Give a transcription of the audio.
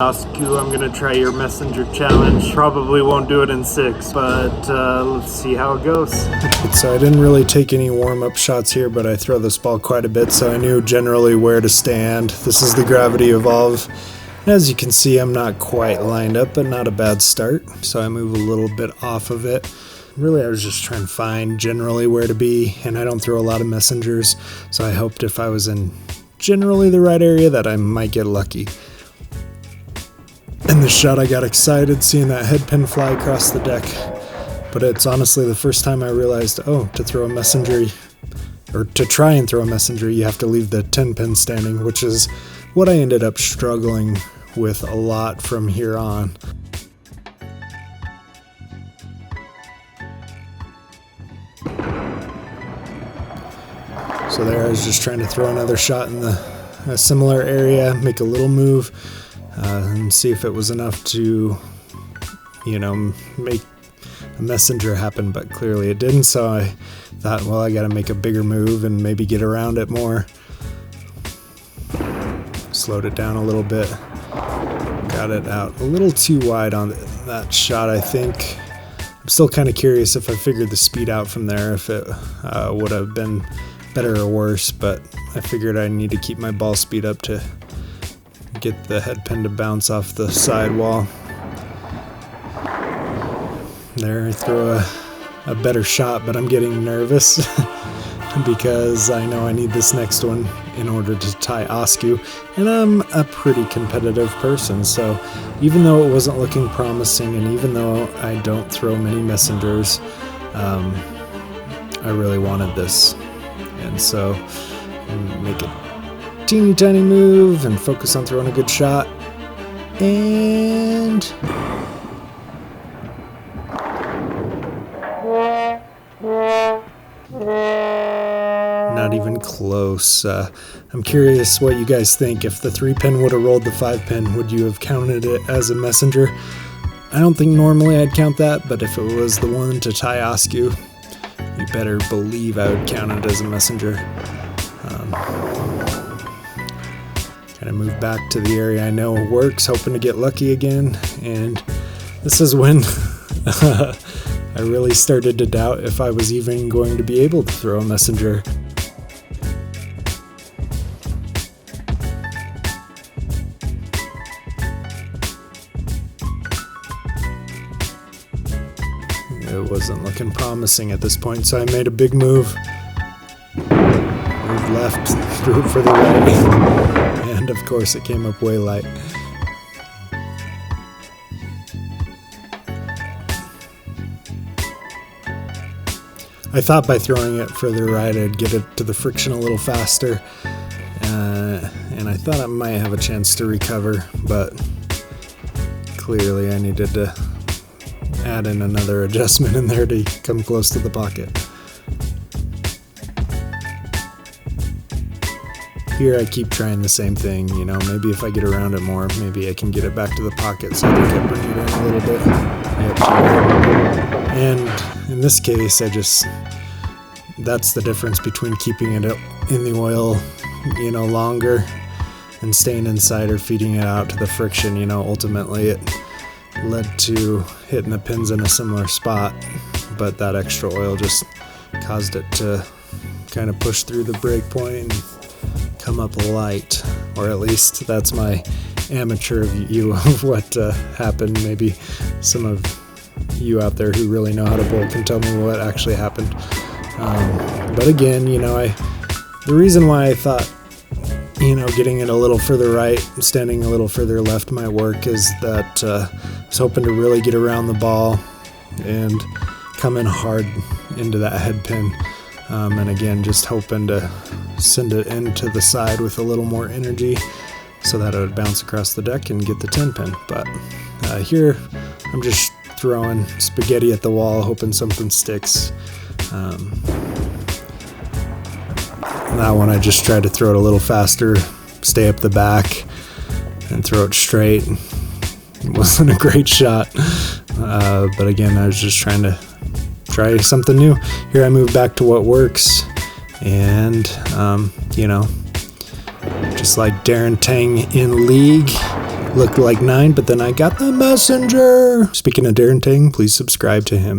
Oscu, I'm gonna try your messenger challenge. Probably won't do it in 6, but let's see how it goes. So I didn't really take any warm-up shots here, but I throw this ball quite a bit, so I knew generally where to stand. This is the Gravity Evolve. As you can see, I'm not quite lined up, but not a bad start. So I move a little bit off of it. Really, I was just trying to find generally where to be, and I don't throw a lot of messengers, so I hoped if I was in generally the right area that I might get lucky. In this shot, I got excited seeing that head pin fly across the deck, but it's honestly the first time I realized, to throw a messenger, or to try and throw a messenger, you have to leave the 10 pin standing, which is what I ended up struggling with a lot from here on. So there, I was just trying to throw another shot in a similar area, make a little move, and see if it was enough to, make a messenger happen, but clearly it didn't, so I thought, well, I gotta make a bigger move and maybe get around it more. Slowed it down a little bit, got it out a little too wide on that shot, I think. I'm still kind of curious if I figured the speed out from there, if it would have been better or worse, but I figured I need to keep my ball speed up to get the head pin to bounce off the sidewall. There, I throw a better shot, but I'm getting nervous because I know I need this next one in order to tie Oscu, and I'm a pretty competitive person, so even though it wasn't looking promising, and even though I don't throw many messengers, I really wanted this, and so make a teeny tiny move and focus on throwing a good shot, and not even close. I'm curious what you guys think. If the 3 pin would have rolled the 5 pin, would you have counted it as a messenger? I don't think normally I'd count that, but if it was the one to tie Oscu, you better believe I would count it as a messenger. Kind of move back to the area I know works, hoping to get lucky again, and this is when I really started to doubt if I was even going to be able to throw a messenger. It wasn't looking promising at this point, so I made a big move. Moved left, threw it for the right, and of course it came up way light. I thought by throwing it further right I'd get it to the friction a little faster, and I thought I might have a chance to recover, but clearly I needed to add in another adjustment in there to come close to the pocket. Here I keep trying the same thing, maybe if I get around it more, maybe I can get it back to the pocket, so I think I bring it in a little bit. Yep. And in this case, that's the difference between keeping it in the oil, longer and staying inside or feeding it out to the friction. Ultimately it led to hitting the pins in a similar spot, but that extra oil just caused it to kind of push through the break point and come up light, or at least that's my amateur view of what happened. Maybe some of you out there who really know how to bowl can tell me what actually happened. But again, the reason why I thought, getting it a little further right, standing a little further left might work is that I was hoping to really get around the ball and come in hard into that head pin. And again, just hoping to send it into the side with a little more energy so that it would bounce across the deck and get the 10 pin. But here, I'm just throwing spaghetti at the wall, hoping something sticks. That one I just tried to throw it a little faster, stay up the back, and throw it straight. It wasn't a great shot, but again, I was just trying to try something new. Here I move back to what works, and just like Darren Tang in League, Looked like 9, but then I got the messenger. Speaking of Darren Tang, please subscribe to him.